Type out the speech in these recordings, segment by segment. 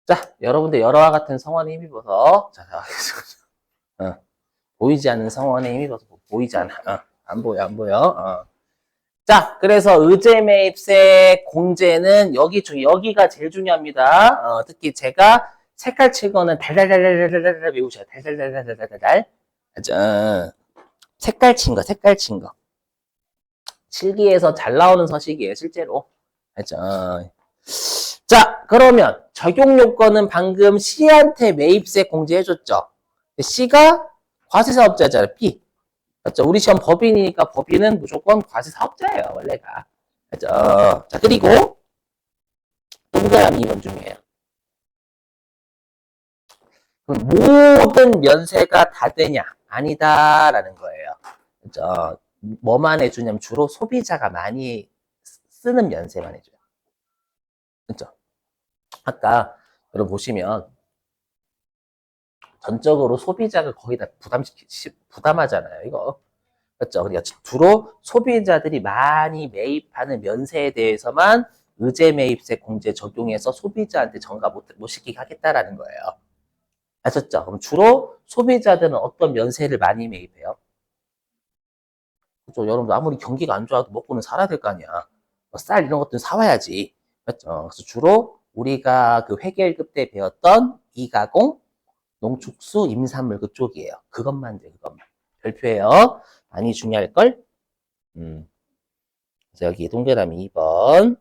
자, 여러분들 열화와 같은 성원에 힘입어서 보이지 않는 성원에 힘입어서 보이지 않아. 안 보여, 안 보여. 자, 그래서 의제 매입세 공제는 여기가 제일 중요합니다. 특히 제가 색깔 칠 거는 달달달달달달 외우셔야 돼. 달달달달달달. 색깔 친 거. 실기에서 잘 나오는 서식이에요, 실제로. 알죠? 자, 그러면 적용 요건은 방금 C한테 매입세 공제해줬죠. C가 과세사업자잖아요, B. 맞죠? 우리 시험 법인이니까 법인은 무조건 과세사업자예요, 원래가. 맞죠? 자, 그리고 동그라미 2번 중이에요. 모든 면세가 다 되냐? 아니다라는 거예요. 그죠? 뭐만 해주냐면 주로 소비자가 많이 쓰는 면세만 해줘요. 그죠? 아까 여러분 보시면 전적으로 소비자가 거의 다 부담하잖아요, 이거. 그렇죠? 그러니까 주로 소비자들이 많이 매입하는 면세에 대해서만 의제 매입세 공제 적용해서 소비자한테 전가 못 시키게 하겠다라는 거예요. 아셨죠? 그럼 주로 소비자들은 어떤 면세를 많이 매입해요? 그렇죠? 여러분들 아무리 경기가 안 좋아도 먹고는 살아야 될 거 아니야. 쌀 이런 것들은 사와야지. 그렇죠? 그래서 주로 우리가 그 회계 1급 때 배웠던 이가공, 농축수, 임산물 그쪽이에요. 그것만 돼, 그것만. 별표예요. 많이 중요할걸? 그래서 여기 동그라미 2번.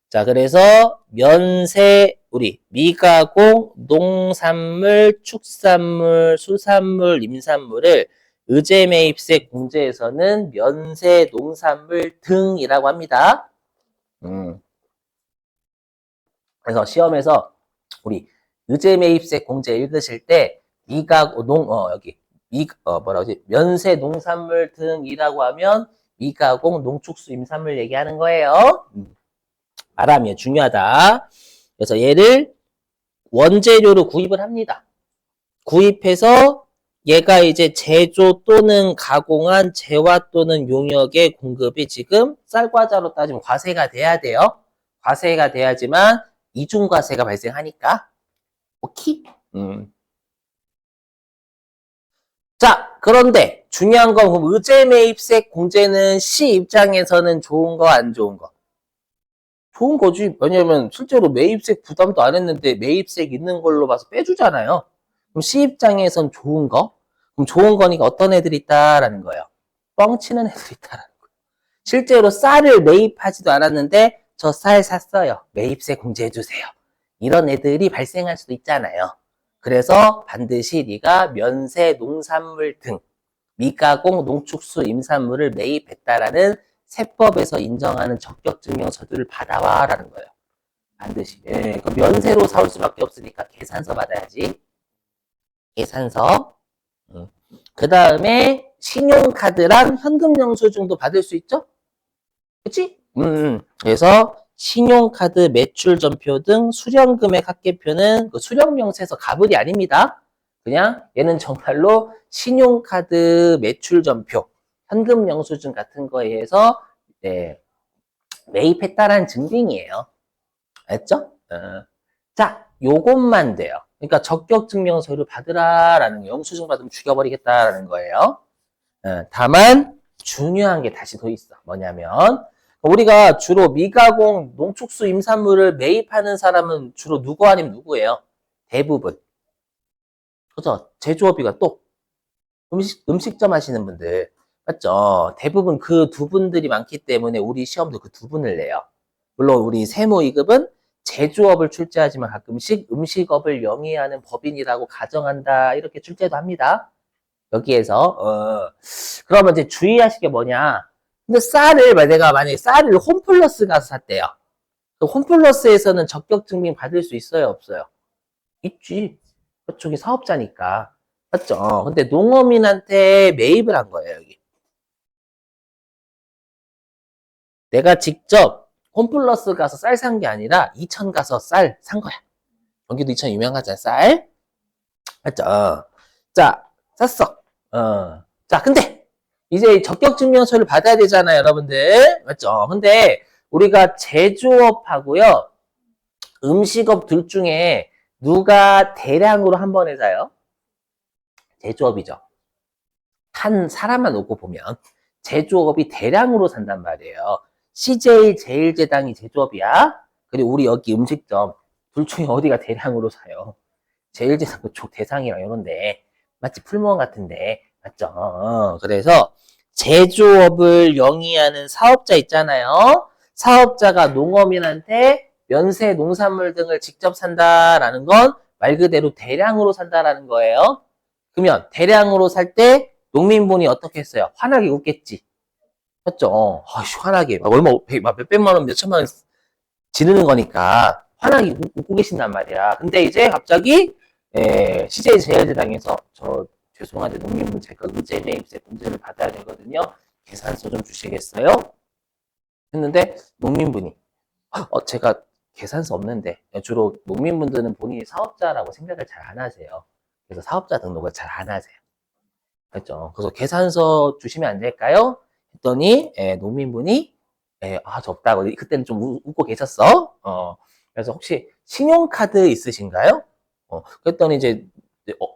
자, 그래서 면세, 우리 미가공, 농산물, 축산물, 수산물, 임산물을 의제 매입세 공제에서는 면세, 농산물 등이라고 합니다. 그래서 시험에서 우리 의제 매입세 공제 읽으실 때 여기 면세 농산물 등이라고 하면 미가공 농축수 임산물 얘기하는 거예요. 말하면 중요하다. 그래서 얘를 원재료로 구입을 합니다. 구입해서 얘가 이제 제조 또는 가공한 재화 또는 용역의 공급이 지금 쌀과자로 따지면 과세가 돼야 돼요. 과세가 돼야지만 이중과세가 발생하니까. 오케이? 자, 그런데 중요한 건 그럼 의제 매입세 공제는 C 입장에서는 좋은 거, 안 좋은 거? 좋은 거지. 왜냐면 실제로 매입세 부담도 안 했는데 매입세 있는 걸로 봐서 빼주잖아요. 그럼 C 입장에선 좋은 거? 그럼 좋은 거니까 어떤 애들이 있다라는 거예요. 뻥치는 애들이 있다라는 거예요. 실제로 쌀을 매입하지도 않았는데 저 쌀 샀어요. 매입세 공제해주세요. 이런 애들이 발생할 수도 있잖아요. 그래서 반드시 네가 면세 농산물 등 미가공 농축수 임산물을 매입했다라는 세법에서 인정하는 적격증명서들을 받아와라는 거예요. 반드시. 그 면세로 사올 수밖에 없으니까 계산서 받아야지. 계산서. 그 다음에 신용카드랑 현금영수증도 받을 수 있죠? 그치? 그래서 신용카드 매출전표 등 수령금액 합계표는 그 수령명세서 가불이 아닙니다. 그냥 얘는 정말로 신용카드 매출전표, 현금영수증 같은 거에 의해서 매입했다라는 증빙이에요. 알죠? 자, 요것만 돼요. 그러니까 적격증명서를 받으라라는 거예요. 영수증 받으면 죽여버리겠다라는 거예요. 다만 중요한 게 다시 더 있어. 뭐냐면 우리가 주로 미가공 농축수 임산물을 매입하는 사람은 주로 누구 아니면 누구예요? 대부분. 그죠? 제조업이가 또 음식점 하시는 분들. 맞죠? 대부분 그 두 분들이 많기 때문에 우리 시험도 그 두 분을 내요. 물론 우리 세무 2급은 제조업을 출제하지만 가끔씩 음식업을 영위하는 법인이라고 가정한다. 이렇게 출제도 합니다. 여기에서 그러면 이제 주의하실 게 뭐냐? 근데 내가 만약에 쌀을 홈플러스 가서 샀대요. 홈플러스에서는 적격 증빙 받을 수 있어요, 없어요? 있지. 그쪽이 사업자니까. 맞죠? 근데 농어민한테 매입을 한 거예요, 여기. 내가 직접 홈플러스 가서 쌀 산 게 아니라 이천 가서 쌀 산 거야. 여기도 이천 유명하잖아, 쌀. 맞죠? 자, 샀어. 자, 근데 이제 적격증명서를 받아야 되잖아요, 여러분들. 맞죠? 근데 우리가 제조업하고요. 음식업 둘 중에 누가 대량으로 한 번에 사요? 제조업이죠. 한 사람만 놓고 보면 제조업이 대량으로 산단 말이에요. CJ 제일제당이 제조업이야. 그리고 우리 여기 음식점 둘 중에 어디가 대량으로 사요? 제일제당 그쪽 대상이랑 이런데 마치 풀무원 같은데 맞죠? 그래서 제조업을 영위하는 사업자 있잖아요. 사업자가 농업인한테 면세 농산물 등을 직접 산다라는 건 말 그대로 대량으로 산다라는 거예요. 그러면 대량으로 살 때 농민분이 어떻게 했어요? 환하게 웃겠지. 맞죠? 환하게 막 얼마 막 몇백만 원, 몇천만 원 지르는 거니까 환하게 웃고 계신단 말이야. 근데 이제 갑자기 CJ 제일제당에서 저 죄송한데 농민분 제가 의제 매입세 공제를 받아야 되거든요. 계산서 좀 주시겠어요? 했는데 농민분이 제가 계산서 없는데 주로 농민분들은 본인이 사업자라고 생각을 잘 안 하세요. 그래서 사업자 등록을 잘 안 하세요. 그렇죠. 그래서 계산서 주시면 안 될까요? 했더니 농민분이 저 없다고 그때는 좀 웃고 계셨어. 그래서 혹시 신용카드 있으신가요? 그랬더니 이제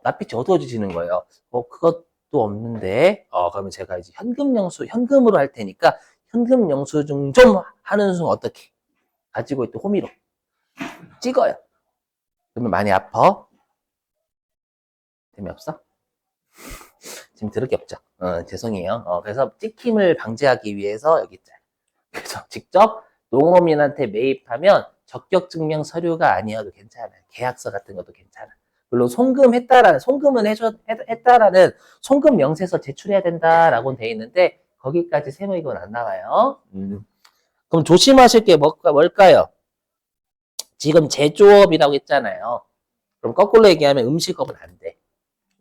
낯빛이 어두워지시는 거예요. 그것도 없는데 그러면 제가 이제 현금 영수 현금으로 할 테니까 현금 영수증 좀 하는 순 어떻게 가지고 있던 호미로 찍어요. 그러면 많이 아파? 재미없어? 지금 들을 게 없죠. 죄송해요. 그래서 찍힘을 방지하기 위해서 여기 있잖아요. 그래서 직접 농업인한테 매입하면 적격증명 서류가 아니어도 괜찮아요. 계약서 같은 것도 괜찮아. 물론 송금은 했다라는 송금 명세서 제출해야 된다라고는 돼 있는데 거기까지 세무이건 안 나와요. 그럼 조심하실 게 뭘까요? 지금 제조업이라고 했잖아요. 그럼 거꾸로 얘기하면 음식업은 안 돼.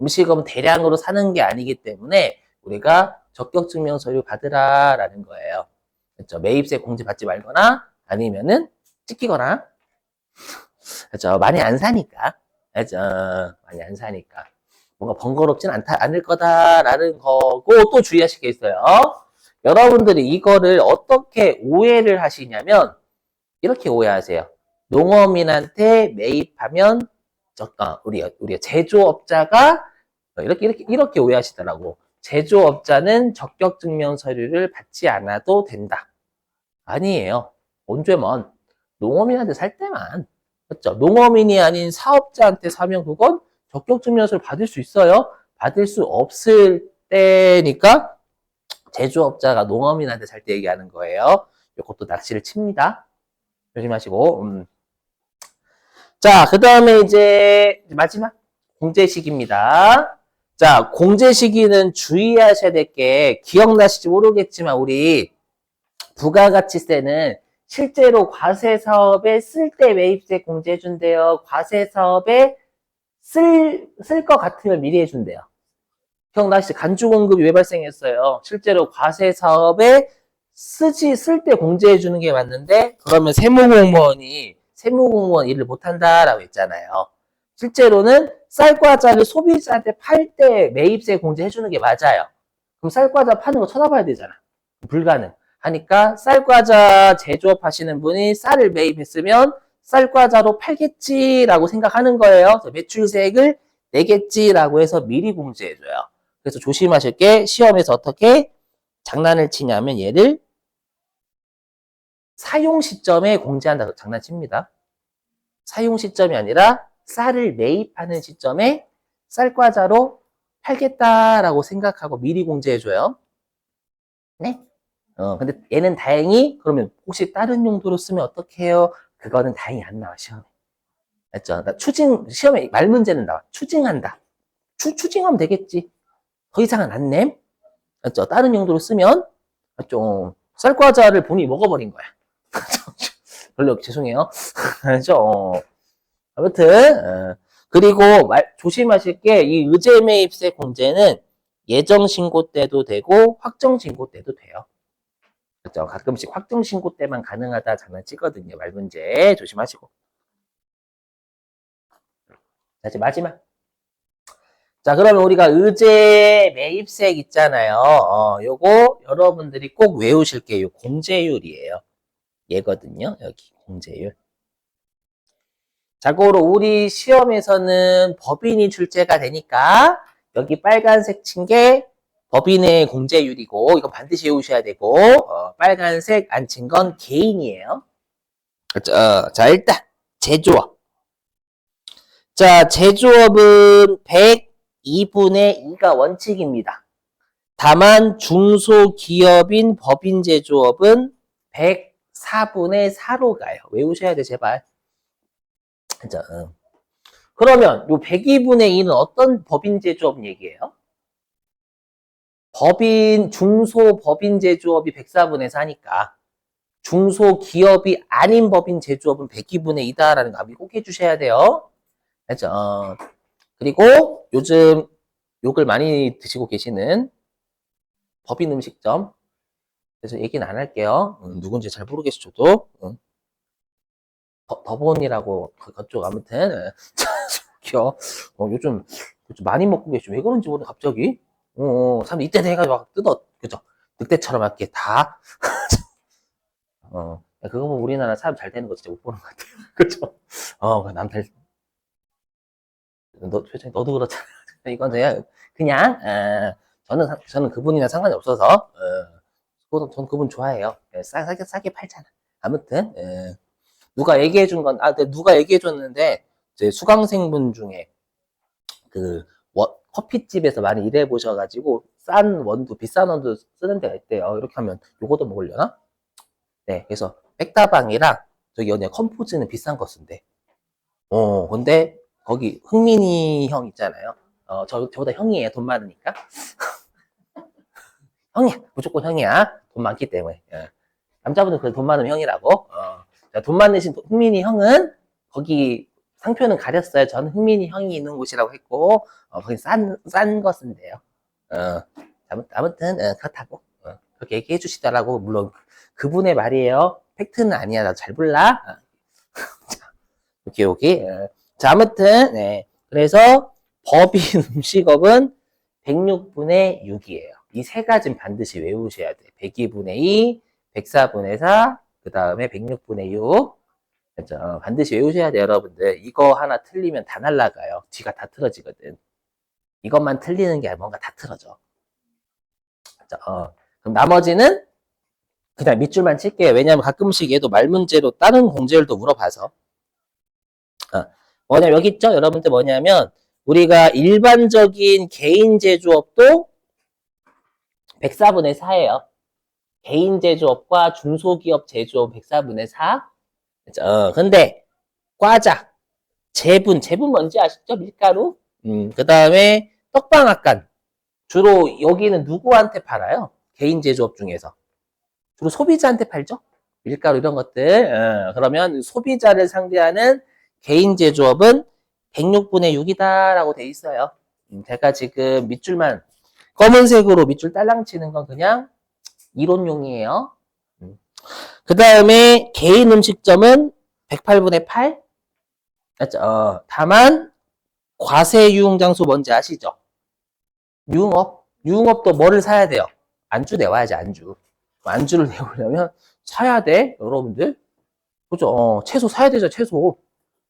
음식업은 대량으로 사는 게 아니기 때문에 우리가 적격증명 서류 받으라라는 거예요. 그렇죠? 매입세 공제 받지 말거나 아니면은 찍히거나 그렇죠? 많이 안 사니까 그렇죠? 많이 안 사니까 뭔가 번거롭진 않을 거다라는 거고 또 주의하실 게 있어요. 여러분들이 이거를 어떻게 오해를 하시냐면 이렇게 오해하세요. 농업인한테 매입하면 우리 제조업자가 이렇게 오해하시더라고. 제조업자는 적격증명 서류를 받지 않아도 된다. 아니에요. 언제만 농업인한테 살 때만. 그렇죠? 농업인이 아닌 사업자한테 사면 그건 적격증명서를 받을 수 있어요. 받을 수 없을 때니까 제조업자가 농업인한테 살 때 얘기하는 거예요. 이것도 낚시를 칩니다. 조심하시고. 자, 그 다음에 이제 마지막 공제 시기입니다. 자, 공제 시기는 주의하셔야 될 게 기억나실지 모르겠지만 우리 부가가치세는 실제로 과세사업에 쓸 때 매입세 공제해준대요. 과세사업에 쓸 것 같으면 미리 해준대요. 기억나시죠? 간주공급이 왜 발생했어요? 실제로 과세사업에 쓸 때 공제해주는 게 맞는데 그러면 세무공무원 일을 못한다라고 했잖아요. 실제로는 쌀과자를 소비자한테 팔 때 매입세 공제해주는 게 맞아요. 그럼 쌀과자 파는 거 쳐다봐야 되잖아. 불가능. 하니까 쌀과자 제조업 하시는 분이 쌀을 매입했으면 쌀과자로 팔겠지라고 생각하는 거예요. 매출세액을 내겠지라고 해서 미리 공제해줘요. 그래서 조심하실 게 시험에서 어떻게 장난을 치냐면 얘를 사용 시점에 공제한다고 장난칩니다. 사용 시점이 아니라 쌀을 매입하는 시점에 쌀과자로 팔겠다라고 생각하고 미리 공제해줘요. 네? 근데 얘는 다행히 그러면 혹시 다른 용도로 쓰면 어떻게 해요? 그거는 다행히 안 나와 시험에. 맞죠? 시험에 말 문제는 나와. 추징한다. 추징하면 되겠지. 더 이상은 안 냄. 맞죠? 다른 용도로 쓰면 좀 쌀과자를 본인이 먹어버린 거야. 별로 죄송해요. 알죠? 아무튼 그리고 조심하실 게 이 의제 매입세 공제는 예정 신고 때도 되고 확정 신고 때도 돼요. 그렇죠? 가끔씩 확정 신고 때만 가능하다 장난치거든요. 말 문제 조심하시고. 자, 이제 마지막. 자, 그러면 우리가 의제 매입세액 있잖아요. 요거 여러분들이 꼭 외우실 게 요 공제율이에요. 얘거든요. 여기 공제율. 자고로 우리 시험에서는 법인이 출제가 되니까 여기 빨간색 친 게 법인의 공제율이고 이거 반드시 외우셔야 되고 빨간색 안 친 건 개인이에요. 자 일단 제조업. 자 제조업은 102분의 2가 원칙입니다. 다만 중소기업인 법인 제조업은 104분의 4로 가요. 외우셔야 돼 제발. 자, 그러면 요 102분의 2는 어떤 법인 제조업 얘기예요? 중소 법인 제조업이 104분의 4니까 중소기업이 아닌 법인 제조업은 102분의 2다라는 거 아마 꼭 해주셔야 돼요. 알죠? 그리고 요즘 욕을 많이 드시고 계시는 법인 음식점. 그래서 얘기는 안 할게요. 누군지 잘 모르겠어, 저도. 더본이라고 그쪽 아무튼 요즘 많이 먹고 계시죠. 왜 그런지 모르겠어 갑자기. 사람 이때 돼가 막 그죠? 늑대처럼 이렇게 다. 그거 보면 우리나라 사람 잘 되는 거 진짜 못 보는 것 같아요. 그죠? 남들 너도 그렇잖아. 이건 그냥 저는 그분이랑 상관이 없어서 저는 그분 좋아해요. 싸게 팔잖아. 아무튼 누가 얘기해 준 건, 누가 얘기해 줬는데, 이제 수강생분 중에, 커피집에서 많이 일해 보셔가지고, 비싼 원두 쓰는 데가 있대요. 이렇게 하면, 요거도 먹으려나? 네, 그래서, 백다방이랑, 저기, 연예 컴포즈는 비싼 거 쓴대. 근데, 거기, 흥민이 형 있잖아요. 저보다 형이에요. 돈 많으니까. 형이야. 무조건 형이야. 돈 많기 때문에. 남자분은 그래 돈 많으면 형이라고. 돈 많으신 흥민이 형은 거기 상표는 가렸어요. 저는 흥민이 형이 있는 곳이라고 했고 거기 싼 것인데요. 아무튼 그렇다고 그렇게 얘기해 주시더라고. 물론 그분의 말이에요. 팩트는 아니야. 나 잘 몰라. 여기. 자 아무튼 그래서 법인 음식업은 106분의 6이에요. 이 세 가지는 반드시 외우셔야 돼. 102분의 2, 104분의 4, 그 다음에 106분의 6. 그렇죠? 반드시 외우셔야 돼요, 여러분들. 이거 하나 틀리면 다 날라가요. 뒤가 다 틀어지거든. 이것만 틀리는 게 아니라 뭔가 다 틀어져. 그렇죠? 그럼 나머지는 그냥 밑줄만 칠게요. 왜냐면 가끔씩 얘도 말문제로 다른 공제율도 물어봐서. 뭐냐면 여기 있죠? 여러분들 뭐냐면 우리가 일반적인 개인 제조업도 104분의 4예요. 개인 제조업과 중소기업 제조업 104분의 4. 근데 과자, 제분 뭔지 아시죠? 밀가루. 그 다음에 떡방앗간. 주로 여기는 누구한테 팔아요? 개인 제조업 중에서. 주로 소비자한테 팔죠? 밀가루 이런 것들. 그러면 소비자를 상대하는 개인 제조업은 106분의 6이다라고 돼 있어요. 제가 지금 밑줄만 검은색으로 밑줄 딸랑 치는 건 그냥 이론용이에요. 그 다음에 개인 음식점은 108분의 8. 다만 과세 유흥 장소 뭔지 아시죠? 유흥업도 뭐를 사야 돼요? 안주 내와야지 안주. 안주를 내오려면 사야 돼 여러분들. 그죠? 채소 사야 되죠 채소.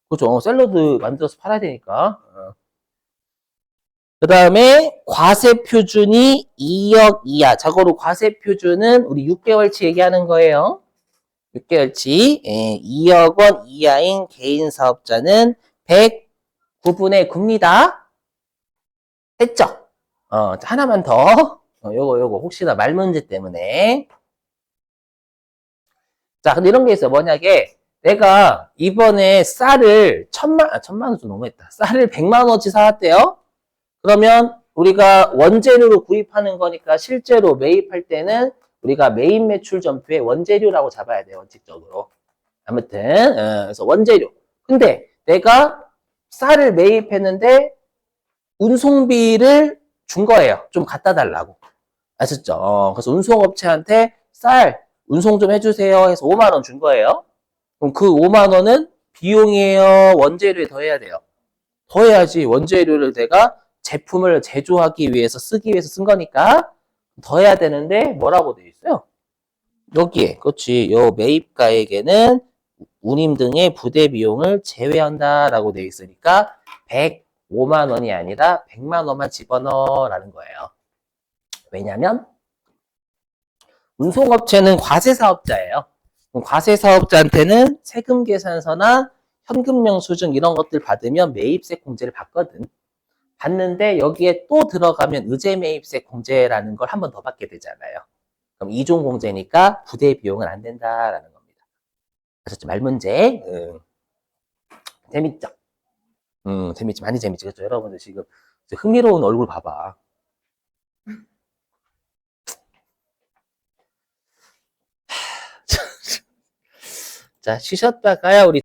그죠? 샐러드 만들어서 팔아야 되니까. 그 다음에 과세 표준이 2억 이하. 자고로 과세 표준은 우리 6개월치 얘기하는 거예요. 6개월치 2억 원 이하인 개인 사업자는 109분의 9입니다. 됐죠? 하나만 더. 요거 혹시나 말 문제 때문에. 자, 근데 이런 게 있어요. 뭐냐게 내가 이번에 쌀을 천만 원 좀 너무했다. 쌀을 100만 원어치 사왔대요. 그러면 우리가 원재료로 구입하는 거니까 실제로 매입할 때는 우리가 메인 매출 전표에 원재료라고 잡아야 돼요. 원칙적으로. 아무튼 그래서 원재료. 근데 내가 쌀을 매입했는데 운송비를 준 거예요. 좀 갖다 달라고. 아셨죠? 그래서 운송업체한테 쌀 운송 좀 해주세요 해서 5만 원 준 거예요. 그럼 그 5만 원은 비용이에요? 원재료에 더해야 돼요? 더해야지. 원재료를 내가 제품을 제조하기 위해서 쓰기 위해서 쓴 거니까 더해야 되는데 뭐라고 돼 있어요? 여기에 그렇지. 요 매입가액에는 운임 등의 부대 비용을 제외한다라고 되어 있으니까 105만 원이 아니라 100만 원만 집어넣어라는 거예요. 왜냐면 운송업체는 과세사업자예요. 과세사업자한테는 세금 계산서나 현금 영수증 이런 것들 받으면 매입세 공제를 받거든. 받는데 여기에 또 들어가면 의제 매입세 공제라는 걸 한 번 더 받게 되잖아요. 그럼 이종 공제니까 부대 비용은 안 된다라는 겁니다. 그래서 말문제. 재밌죠? 재밌지. 많이 재밌지. 그렇죠? 여러분들 지금 흥미로운 얼굴 봐봐. 자, 쉬셨다가야 우리